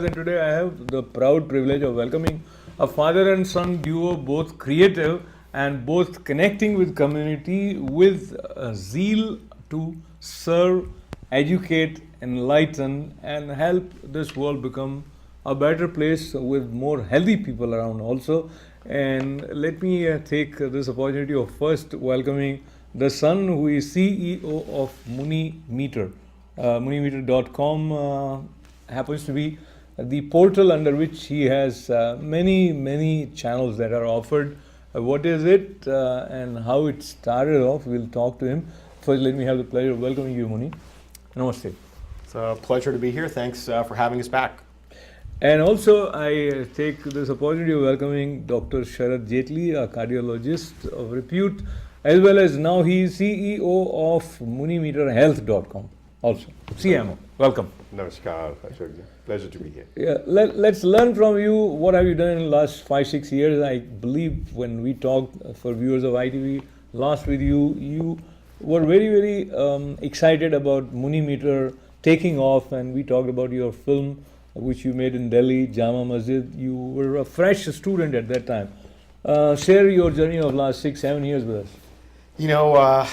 And today I have the proud privilege of welcoming a father and son duo, both creative and both connecting with community with zeal to serve, educate, enlighten, and help this world become a better place with more healthy people around also. And let me take this opportunity of first welcoming the son, who is CEO of Muni Meter. MuniMeter.com happens to be the portal under which he has many channels that are offered. What is it and how it started off? We'll talk to him. First, let me have the pleasure of welcoming you, Muni. Namaste. It's a pleasure to be here. Thanks for having us back. And also, I take this opportunity of welcoming Dr. Sharad Jaitly, a cardiologist of repute, as well as now he is CEO of MuniMeterHealth.com. Also, CMO. Welcome. Namaskar, Ashok. Pleasure to be here. Yeah, let's learn from you. What have you done in the last 5-6 years? I believe when we talked for viewers of ITV last with you, you were very excited about Muni Meter taking off, and we talked about your film which you made in Delhi, Jama Masjid. You were a fresh student at that time. Share your journey of last 6-7 years with us. You know,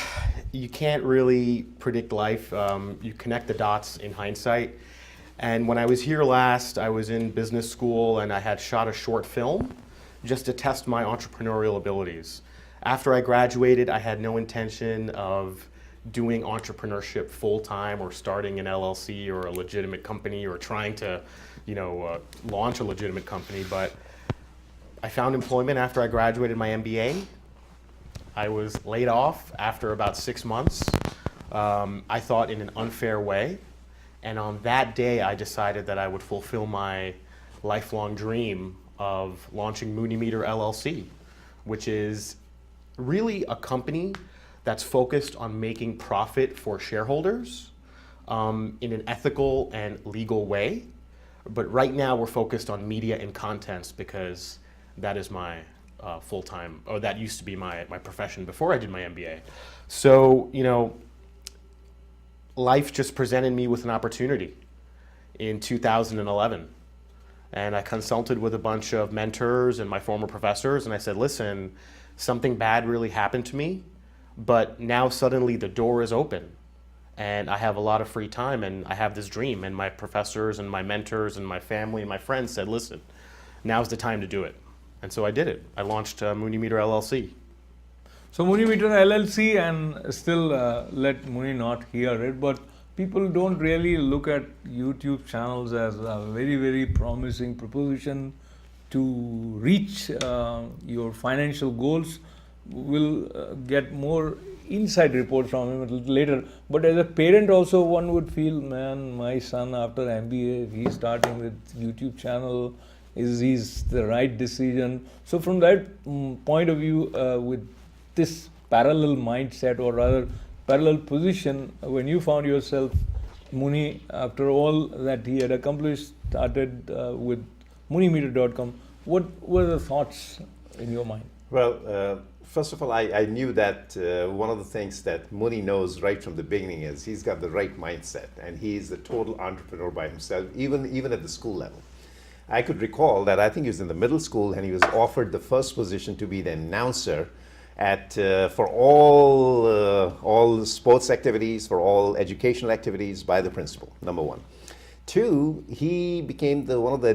you can't really predict life. You connect the dots in hindsight. And when I was here last, I was in business school and I had shot a short film just to test my entrepreneurial abilities. After I graduated, I had no intention of doing entrepreneurship full-time or starting an LLC or a legitimate company or trying to, launch a legitimate company. But I found employment after I graduated my MBA. I was laid off after about 6 months, I thought in an unfair way. And on that day, I decided that I would fulfill my lifelong dream of launching Muni Meter LLC, which is really a company that's focused on making profit for shareholders in an ethical and legal way. But right now, we're focused on media and contents because that is my full-time, or that used to be my profession before I did my MBA. So, life just presented me with an opportunity in 2011. And I consulted with a bunch of mentors and my former professors, and I said, listen, something bad really happened to me, but now suddenly the door is open and I have a lot of free time and I have this dream. And my professors and my mentors and my family and my friends said, listen, now's the time to do it. And so I did it. I launched Muni Meter LLC. So Muni Meter LLC, and still let Muni not hear it, but people don't really look at YouTube channels as a very promising proposition to reach your financial goals. We'll get more inside reports from him a little later. But as a parent also, one would feel, man, my son after MBA, he's starting with YouTube channel. Is he's the right decision? So from that point of view, with this parallel mindset, or rather parallel position, when you found yourself, Muni, after all that he had accomplished, started with MuniMeter.com, what were the thoughts in your mind? Well, first of all, I knew that one of the things that Muni knows right from the beginning is he's got the right mindset, and he's a total entrepreneur by himself, even at the school level. I could recall that I think he was in the middle school and he was offered the first position to be the announcer at for all sports activities, for all educational activities by the principal. Number one. Two, he became one of the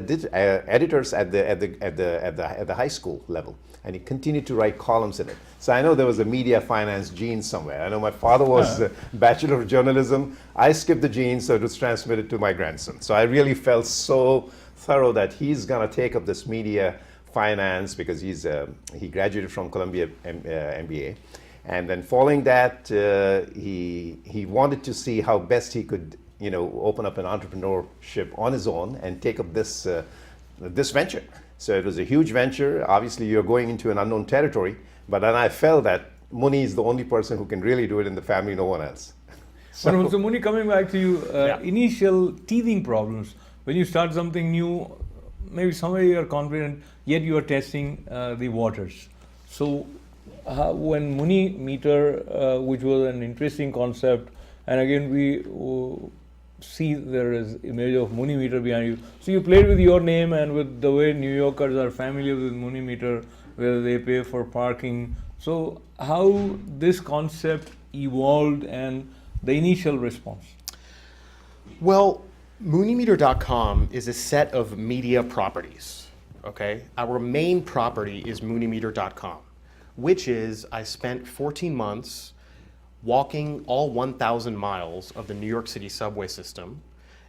editors at the high school level, and he continued to write columns in it. So I know there was a media finance gene somewhere. I know my father was a bachelor of journalism. I skipped the gene, so it was transmitted to my grandson. So I really felt so thorough that he's going to take up this media finance because he graduated from Columbia MBA, and then following that he wanted to see how best he could open up an entrepreneurship on his own and take up this venture. So it was a huge venture. Obviously you're going into an unknown territory, but then I felt that Muni is the only person who can really do it in the family, no one else. So Muni, coming back to you, initial teething problems. When you start something new, maybe somewhere you are confident, yet you are testing the waters. So when Muni Meter, which was an interesting concept, and again we see there is image of Muni Meter behind you. So you played with your name and with the way New Yorkers are familiar with Muni Meter, where they pay for parking. So how this concept evolved and the initial response? Well, MuniMeter.com is a set of media properties, okay? Our main property is MuniMeter.com, which is I spent 14 months walking all 1,000 miles of the New York City subway system,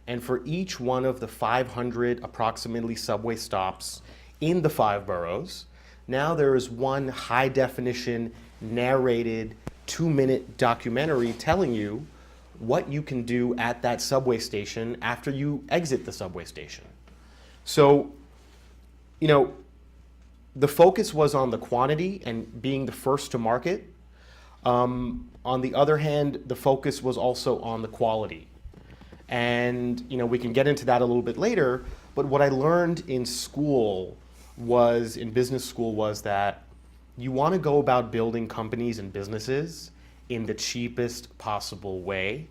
and for each one of the 500 approximately subway stops in the 5 boroughs, now there is one high definition narrated 2-minute documentary telling you what you can do at that subway station after you exit the subway station. So, you know, the focus was on the quantity and being the first to market. On the other hand, the focus was also on the quality. And, you know, we can get into that a little bit later, but what I learned in school was, in business school, was that you want to go about building companies and businesses in the cheapest possible way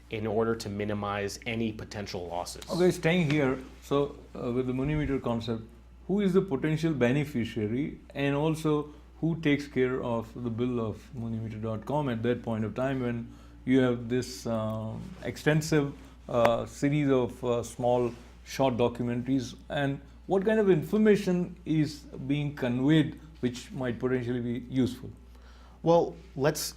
in order to minimize any potential losses. Okay, staying here, so with the Muni Meter concept, who is the potential beneficiary and also who takes care of the bill of MuniMeter.com at that point of time when you have this extensive series of small short documentaries, and what kind of information is being conveyed which might potentially be useful? Well, let's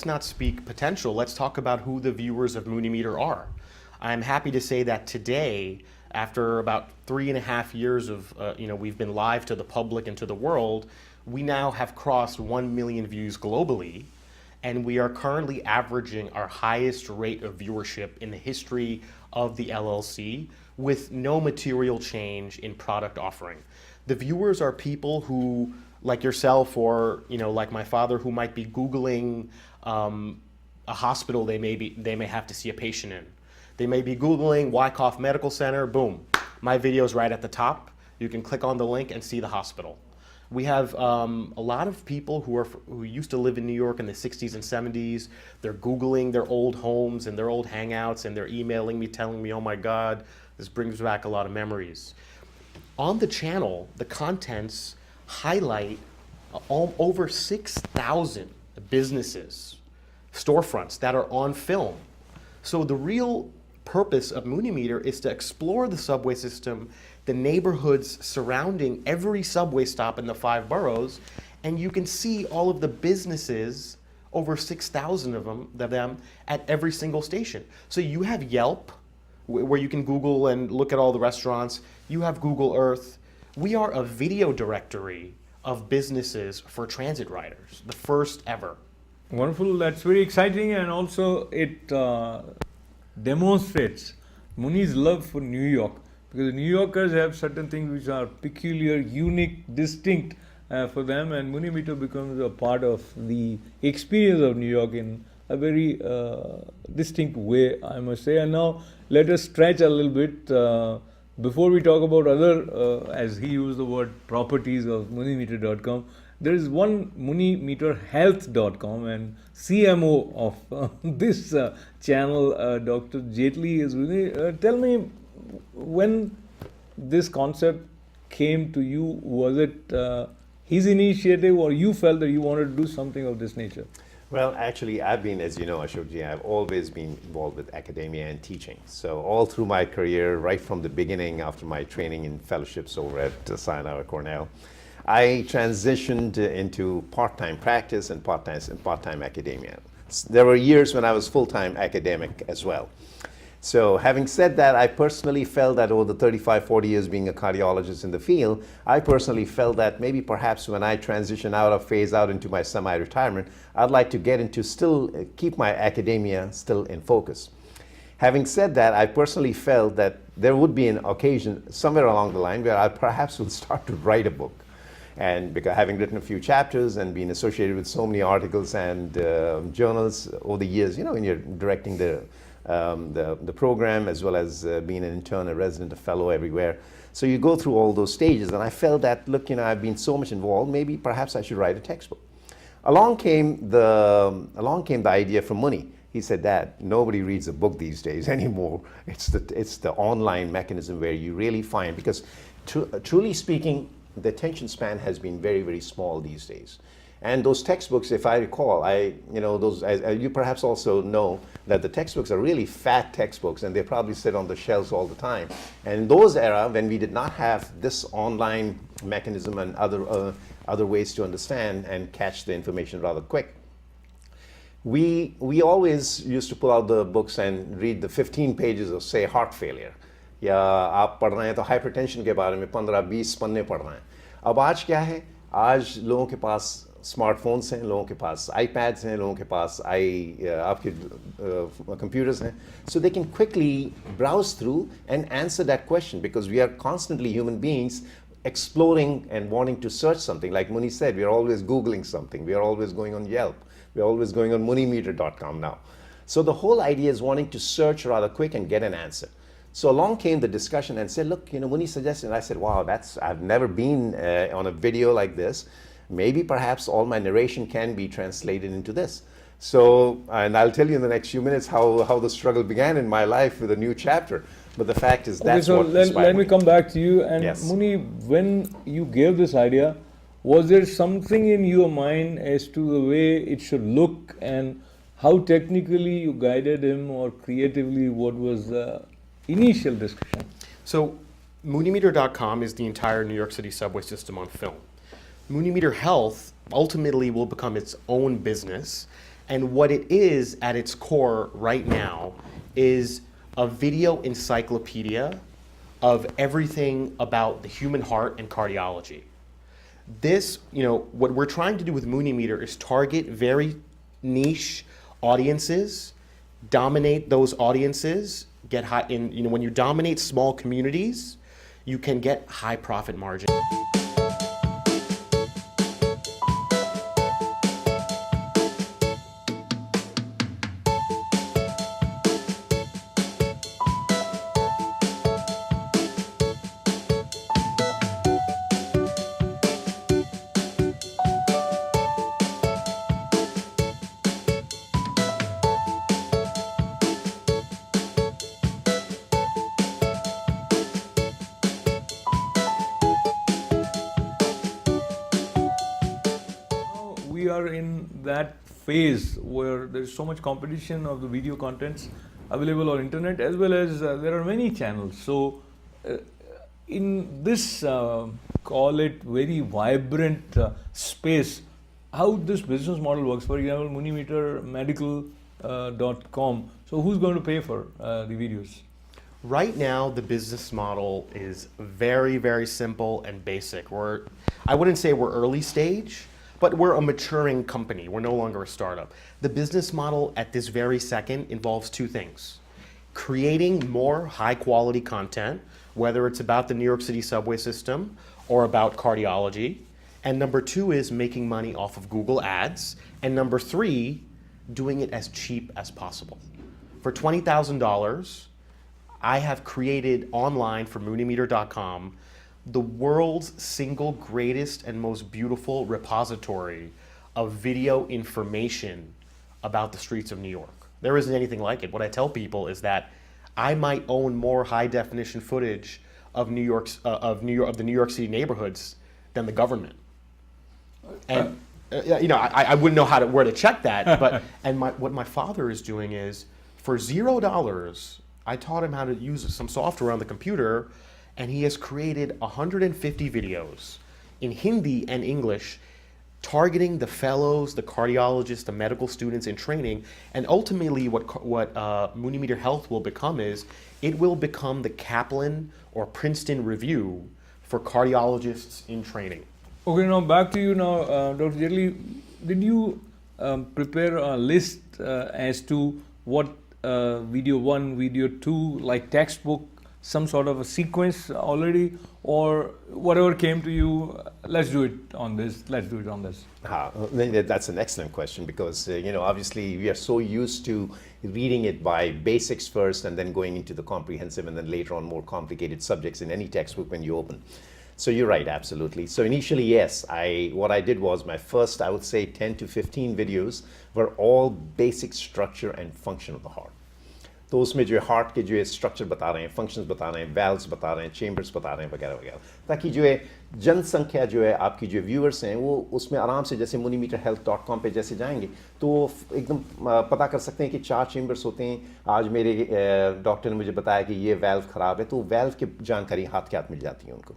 not speak potential. Let's talk about who the viewers of Muni Meter are. I'm happy to say that today, after about 3.5 years of, we've been live to the public and to the world, we now have crossed 1 million views globally, and we are currently averaging our highest rate of viewership in the history of the LLC with no material change in product offering. The viewers are people who, like yourself or like my father, who might be Googling a hospital they may have to see a patient in. They may be Googling Wyckoff Medical Center, boom, my video's right at the top. You can click on the link and see the hospital. We have a lot of people who used to live in New York in the 60s and 70s. They're Googling their old homes and their old hangouts, and they're emailing me telling me, oh my God, this brings back a lot of memories. On the channel, the contents highlight over 6,000 businesses, storefronts that are on film. So the real purpose of Muni Meter is to explore the subway system, the neighborhoods surrounding every subway stop in the 5 boroughs, and you can see all of the businesses, over 6,000 of them at every single station. So you have Yelp, where you can Google and look at all the restaurants. You have Google Earth. We are a video directory of businesses for transit riders, the first ever. Wonderful, that's very exciting, and also it demonstrates Muni's love for New York, because New Yorkers have certain things which are peculiar, unique, distinct for them, and Muni Meter becomes a part of the experience of New York in a very distinct way, I must say. And now let us stretch a little bit before we talk about other, as he used the word, properties of MuniMeter.com. There is one MuniMeterHealth.com, and CMO of this channel, Dr. Jaitly, is with me. Tell me, when this concept came to you, was it his initiative, or you felt that you wanted to do something of this nature? Well, actually, I've been, as you know, Ashokji, I've always been involved with academia and teaching. So all through my career, right from the beginning, after my training in fellowships over at Sinai Cornell, I transitioned into part-time practice and part-time academia. There were years when I was full-time academic as well. So having said that, I personally felt that over the 35, 40 years being a cardiologist in the field, I personally felt that maybe perhaps when I transition phase out into my semi-retirement, I'd like to get into keep my academia still in focus. Having said that, I personally felt that there would be an occasion somewhere along the line where I perhaps would start to write a book. And because having written a few chapters and been associated with so many articles and journals over the years, when you're directing the program, as well as being an intern, a resident, a fellow everywhere. So you go through all those stages, and I felt that, look, I've been so much involved, maybe perhaps I should write a textbook. Along came the idea from Muni. He said, Dad, nobody reads a book these days anymore. It's the online mechanism where you really find, because truly speaking, the attention span has been very, very small these days. And those textbooks, if I recall, you perhaps also know that the textbooks are really fat textbooks, and they probably sit on the shelves all the time. And in those era, when we did not have this online mechanism and other ways to understand and catch the information rather quick, we always used to pull out the books and read the 15 pages of, say, heart failure. या आप पढ़ रहे हैं तो hypertension के बारे में 15-20 पन्ने पढ़ रहे हैं. अब आज क्या है? आज लोगों के पास स्मार्टफोन्स हैं, लोगों के पास आईपैड्स हैं, लोगों के पास आपके computers हैं. So they can quickly browse through and answer that question, because we are constantly human beings exploring and wanting to search something. Like Muni said, we are always Googling something. We are always going on Yelp. We're always going on MuniMeter.com now. So the whole idea is wanting to search rather quick and get an answer. So along came the discussion and said, look, Muni suggested, and I said, wow, I've never been on a video like this. Maybe perhaps all my narration can be translated into this. So, and I'll tell you in the next few minutes how the struggle began in my life with a new chapter. But the fact is, that's so what inspired let me me. come back to you. And Yes. Muni, when you gave this idea, was there something in your mind as to the way it should look, and how technically you guided him, or creatively what was the initial discussion? So MuniMeter.com is the entire New York City subway system on film. Muni Meter Health ultimately will become its own business, and what it is at its core right now is a video encyclopedia of everything about the human heart and cardiology. This, what we're trying to do with Muni Meter is target very niche audiences, dominate those audiences, get high in, when you dominate small communities, you can get high profit margin. We are in that phase where there's so much competition of the video contents available on internet, as well as there are many channels. So in this call it very vibrant space, how this business model works? For example, Muni Meter medical.com. So who's going to pay for the videos? Right now, the business model is very, very simple and basic. I wouldn't say we're early stage, but we're a maturing company. We're no longer a startup. The business model at this very second involves two things: creating more high quality content, whether it's about the New York City subway system or about cardiology. And number two is making money off of Google Ads. And number three, doing it as cheap as possible. For $20,000, I have created online for MuniMeter.com the world's single greatest and most beautiful repository of video information about the streets of New York. There isn't anything like it. What I tell people is that I might own more high definition footage of the New York City neighborhoods than the government. And I wouldn't know where to check that. But what my father is doing is, for $0, I taught him how to use some software on the computer, and he has created 150 videos in Hindi and English targeting the fellows, the cardiologists, the medical students in training. And ultimately what Muni Meter Health will become is, it will become the Kaplan or Princeton Review for cardiologists in training. Okay, now back to you now, Dr. Jaitly. Did you prepare a list as to what video 1, video 2, like textbook, some sort of a sequence already, or whatever came to you, let's do it on this, let's do it on this? That's an excellent question, because obviously we are so used to reading it by basics first and then going into the comprehensive and then later on more complicated subjects in any textbook when you open. So you're right, absolutely. So initially, yes, what I did was my first, I would say 10 to 15 videos were all basic structure and function of the heart. तो उसमें जो है heart के जो है structure बता रहे हैं, फंक्शंस बता रहे हैं, वैल्व्स बता रहे हैं, चेम्बर्स बता रहे हैं, वगैरह वगैरह, ताकि जो है जनसंख्या जो है आपकी जो व्यूअर्स हैं वो उसमें आराम से जैसे munimeterhealth.com पे जैसे जाएंगे तो एकदम पता कर सकते हैं कि 4 चेम्बर्स होते हैं। आज मेरे डॉक्टर ने मुझे बताया कि ये वैल्व ख़राब है, तो वैल्व की जानकारी हाथ के हाथ मिल जाती है उनको।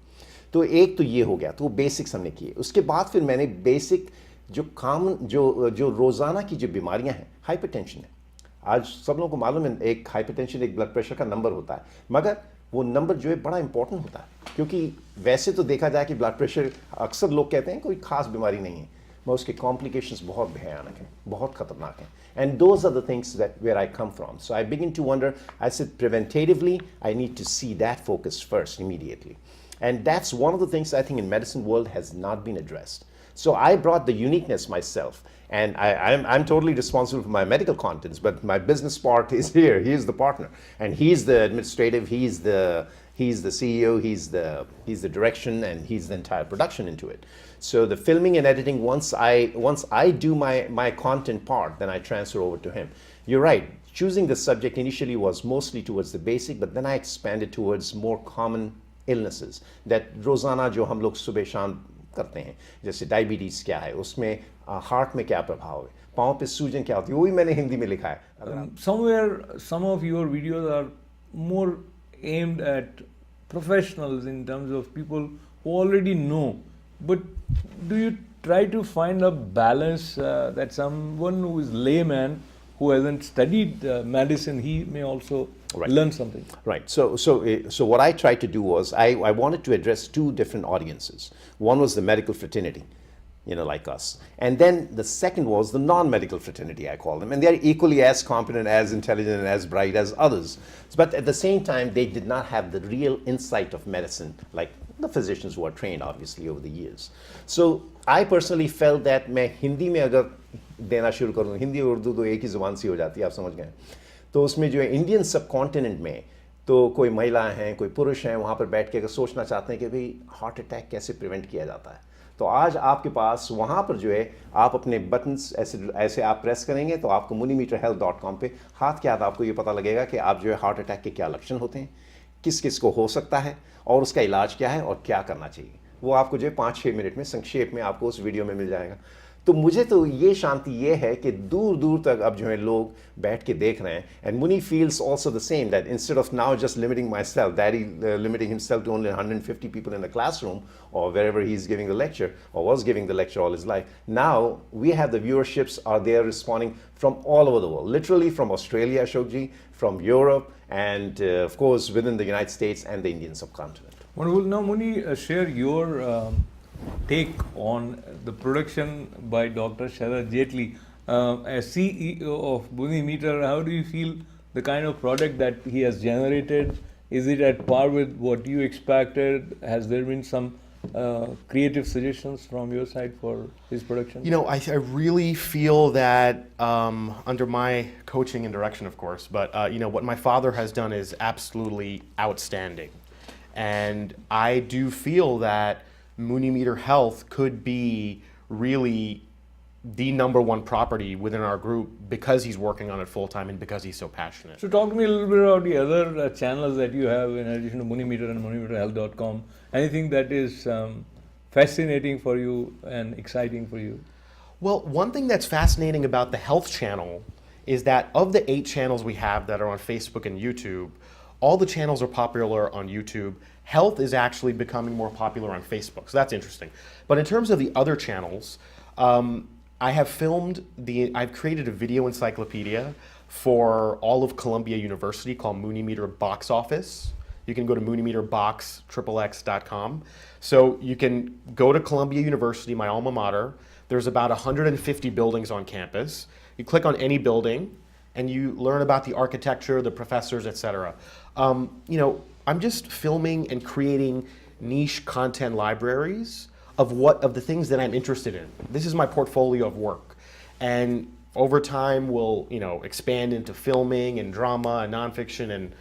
तो एक तो ये हो गया, तो वो बेसिक्स हमने किए। उसके बाद फिर मैंने बेसिक जो कॉमन जो रोज़ाना की जो बीमारियाँ हैं, हाइपरटेंशन है, आज सब लोगों को मालूम है एक हाइपरटेंशन एक ब्लड प्रेशर का नंबर होता है, मगर वो नंबर जो है बड़ा इंपॉर्टेंट होता है, क्योंकि वैसे तो देखा जाए कि ब्लड प्रेशर अक्सर लोग कहते हैं कोई खास बीमारी नहीं है, मगर उसके कॉम्प्लिकेशंस बहुत भयानक हैं, बहुत खतरनाक हैं। And those are the things that where I come from. So I begin to wonder, I said preventively I need to see that focus first immediately, and that's one of the things I think in medicine world has not been addressed. So I brought the uniqueness myself, and I'm totally responsible for my medical contents, but my business part is here. He is the partner, and he's the administrative, he's the CEO, he's the direction, and he's the entire production into it. So the filming and editing, once I do my content part, then I transfer over to him. You're right. Choosing the subject initially was mostly towards the basic, but then I expanded towards more common illnesses that रोज़ाना जो हम लोग सुबह शाम करते हैं, जैसे diabetes क्या है, उसमें हार्ट में क्या प्रभाव है, पाँव पे सूजन क्या होती है, वो भी मैंने हिंदी में लिखा है। Somewhere some of your videos are more aimed at professionals in terms of people who already know, but do you try to find a balance that someone who is layman who hasn't studied medicine, he may also learn something? Right. So what I tried to do was I wanted to address 2 different audiences. One was the medical fraternity, like us, and then the second was the non-medical fraternity, I call them, and they're equally as competent, as intelligent, and as bright as others. But at the same time, they did not have the real insight of medicine, like the physicians who are trained, obviously, over the years. So I personally felt that मैं हिंदी में अगर देना शुरू करूँ, हिंदी और उर्दू तो एक ही ज़ुबान सी हो जाती है, आप समझ गए, तो उसमें जो है इंडियन सब कॉन्टिनेंट में तो कोई महिलाएं हैं, कोई पुरुष हैं, वहाँ पर बैठ के अगर सोचना चाहते हैं कि भाई हार्ट अटैक कैसे प्रिवेंट किया जाता है, तो आज आपके पास वहाँ पर जो है आप अपने बटन्स ऐसे आप प्रेस करेंगे तो आपको munimeterhealth.com पे हाथ के हाथ आपको ये पता लगेगा कि आप जो है हार्ट अटैक के क्या लक्षण होते हैं, किस किस को हो सकता है और उसका इलाज क्या है और क्या करना चाहिए, वो आपको जो है 5-6 मिनट में संक्षेप में आपको उस वीडियो में मिल जाएगा। तो मुझे तो ये शांति ये है कि दूर दूर तक अब जो है लोग बैठ के देख रहे हैं, and Muni feels also the same, that instead of now just limiting myself, that he limiting himself to only 150 people in the classroom or wherever he is giving the lecture or was giving the lecture all his life. Now we have the viewerships are there responding from all over the world, literally from Australia, Ashokji, from Europe, and of course within the United States and the Indian subcontinent. Wonderful. Now Muni, share your take on the production by Dr. Sharad Jaitly. As CEO of Muni Meter, how do you feel the kind of product that he has generated? Is it at par with what you expected? Has there been some creative suggestions from your side for his production? I really feel that under my coaching and direction, of course, but what my father has done is absolutely outstanding. And I do feel that Muni Meter Health could be really the #1 property within our group because he's working on it full time and because he's so passionate. So talk to me a little bit about the other channels that you have in addition to Muni Meter and munimeterhealth.com. Anything that is fascinating for you and exciting for you? Well, one thing that's fascinating about the health channel is that of the 8 channels we have that are on Facebook and YouTube, all the channels are popular on YouTube. Health is actually becoming more popular on Facebook, so that's interesting. But in terms of the other channels, I've created a video encyclopedia for all of Columbia University called Muni Meter Box Office. You can go to munimeterboxxx.com. So you can go to Columbia University, my alma mater. There's about 150 buildings on campus. You click on any building and you learn about the architecture, the professors, etc. I'm just filming and creating niche content libraries of the things that I'm interested in. This is my portfolio of work, and over time we'll expand into filming and drama and nonfiction, and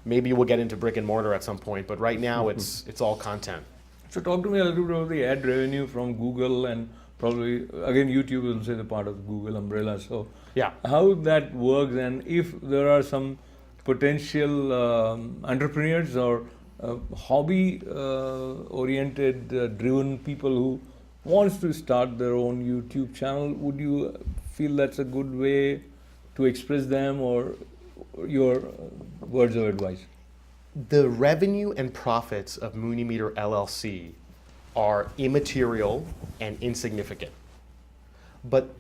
maybe we'll get into brick and mortar at some point. But right now it's all content. So talk to me a little bit about the ad revenue from Google, and probably again YouTube will say the part of Google umbrella. So Yeah. how that works, and if there are some potential entrepreneurs or hobby oriented driven people who wants to start their own YouTube channel, would you feel that's a good way to express them, or your words of advice? The revenue and profits of Muni Meter LLC are immaterial and insignificant. But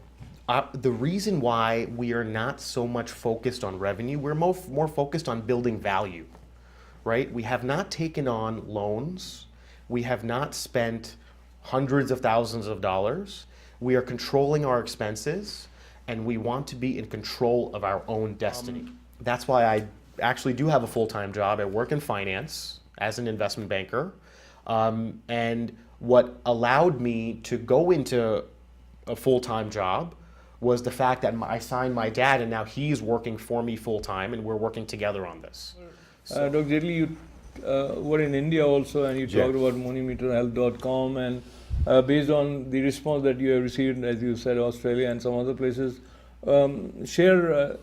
the reason why we are not so much focused on revenue, we're more focused on building value, right? We have not taken on loans. We have not spent hundreds of thousands of dollars. We are controlling our expenses, and we want to be in control of our own destiny. That's why I actually do have a full-time job. I work in finance as an investment banker. And what allowed me to go into a full-time job was the fact that I signed my dad, and now he's working for me full-time, and we're working together on this. Dr. Jaitly, you were in India also, and you talked about MuniMeterHealth.com, and based on the response that you have received, as you said, Australia and some other places, share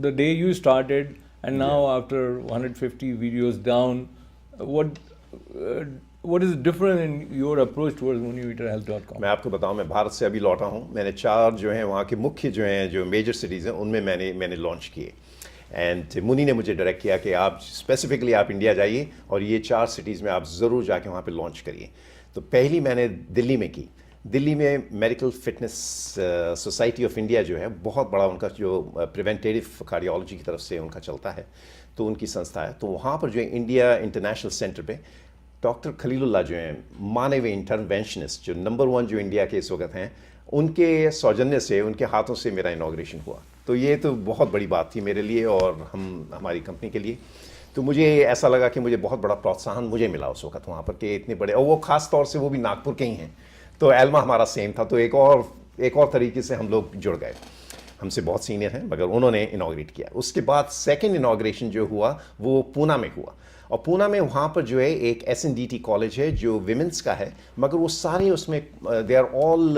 the day you started and now after 150 videos down, what is different in your approach towards MuniMeterHealth.com? मैं आपको बताऊं, मैं भारत से अभी लौटा हूं. मैंने 4 जो हैं वहाँ के मुख्य जो हैं जो मेजर सिटीज़ हैं उनमें मैंने लॉन्च किए. एंड मुनी ने मुझे डायरेक्ट किया कि आप स्पेसिफिकली आप इंडिया जाइए और ये 4 सिटीज़ में आप ज़रूर जाके वहाँ पे लॉन्च करिए. तो पहली मैंने दिल्ली में की. दिल्ली में medical fitness society of India जो है, बहुत बड़ा उनका जो प्रिवेंटिव कार्डियोलॉजी की तरफ से उनका चलता है, तो उनकी संस्था है. तो वहाँ पर जो है इंडिया इंटरनेशनल सेंटर पे डॉक्टर खलीलुल्लाह जो हैं मानवीय इंटरवेंशनिस्ट जो नंबर 1 जो इंडिया के इस वक्त हैं, उनके सौजन्य से, उनके हाथों से मेरा इनॉग्रेशन हुआ. तो ये तो बहुत बड़ी बात थी मेरे लिए और हमारी कंपनी के लिए. तो मुझे ऐसा लगा कि मुझे बहुत बड़ा प्रोत्साहन मुझे मिला उस वक्त वहाँ पर कि इतने बड़े, और वो ख़ास तौर से वो भी नागपुर के ही हैं. तो एल्मा हमारा सेम था. तो एक और तरीके से हम लोग जुड़ गए. हमसे बहुत सीनियर हैं मगर उन्होंने इनॉग्रेट किया. उसके बाद सेकेंड इनॉग्रेशन जो हुआ वो पूना में हुआ. और पूना में वहाँ पर जो है एक SNDT कॉलेज है जो विमेंस का है, मगर वो सारे उसमें they are all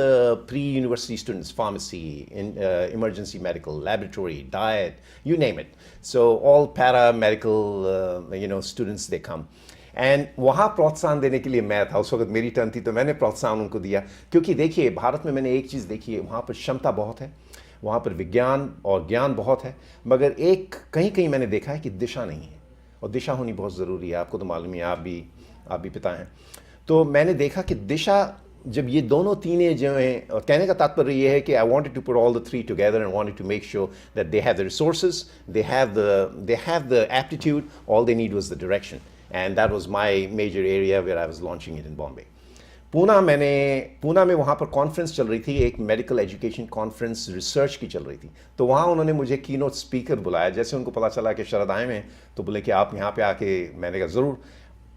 pre university students, pharmacy, emergency medical, laboratory, diet, you name it. So all paramedical students they come. And वहाँ प्रोत्साहन देने के लिए मैं था. उस वक्त मेरी टर्न थी तो मैंने प्रोत्साहन उनको दिया. क्योंकि देखिए भारत में मैंने एक चीज़ देखी है, वहाँ पर क्षमता बहुत है, वहाँ पर विज्ञान और ज्ञान बहुत है, मगर एक कहीं मैंने देखा है कि दिशा नहीं है. और दिशा होनी बहुत ज़रूरी है. आपको तो मालूम है, आप भी पिता हैं. तो मैंने देखा कि दिशा जब ये दोनों तीन जो हैं, और कहने का तात्पर्य ये है कि I wanted to put all the 3 together and wanted to make sure that they have the resources, they have the aptitude, all they need was the direction. And that was my major area where I was launching it in Bombay. Poona में वहाँ पर conference चल रही थी, एक medical education conference research की चल रही थी. तो वहाँ उन्होंने मुझे कीनोट स्पीकर बुलाया. जैसे उनको पता चला कि शरद आए हैं तो बोले कि आप यहाँ पे आके, मैंने कहा ज़रूर.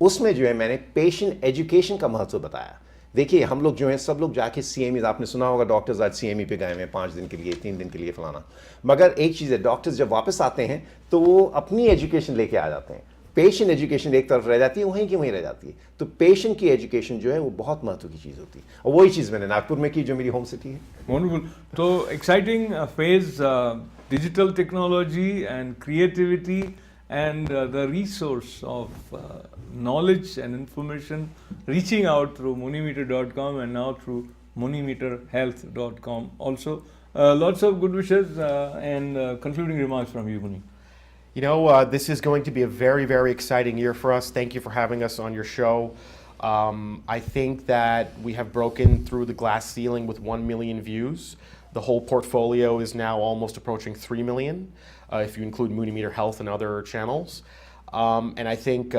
उसमें जो है मैंने पेशेंट एजुकेशन का महत्व बताया. देखिए हम लोग जो हैं सब लोग जाके CME, आपने सुना होगा डॉक्टर्स आज CME पे गए हैं 5 दिन के लिए, 3 दिन के लिए फलाना. मगर एक चीज़ है, डॉक्टर्स जब वापस आते हैं तो वो अपनी एजुकेशन लेके आ जाते हैं. पेशेंट एजुकेशन एक तरफ रह जाती है, वहीं की वहीं रह जाती है. तो पेशेंट की एजुकेशन जो है वो बहुत महत्व की चीज़ होती है. और वही चीज़ मैंने नागपुर में की जो मेरी होम सिटी है. Wonderful. So exciting phase, digital technology and creativity and the resource of knowledge and information reaching out through MuniMeter.com and now through MuniMeterHealth.com also. Lots of good wishes and concluding remarks from you, Muni. This is going to be a very, very exciting year for us. Thank you for having us on your show. I think that we have broken through the glass ceiling with 1 million views. The whole portfolio is now almost approaching 3 million, if you include Muni Meter Health and other channels. And I think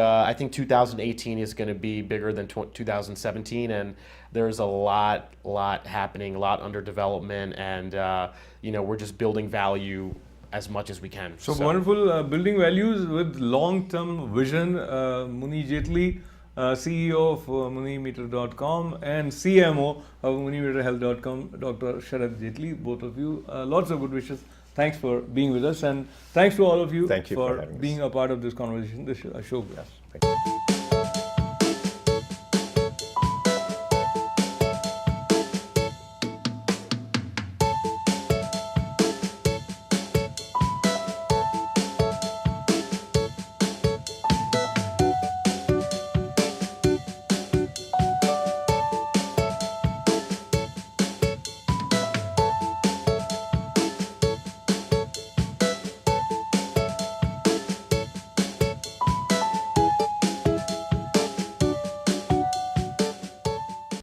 2018 is going to be bigger than 2017, and there's a lot happening, a lot under development, and we're just building value as much as we can. So wonderful, building values with long-term vision. Muni Jaitly, CEO of MuniMeter.com and CMO of MuniMeterHealth.com, Dr. Sharad Jaitly, both of you. Lots of good wishes. Thanks for being with us, and thanks to all of you Thank you for having us. being a part of this conversation. This is Ashok Vyas. Thank you.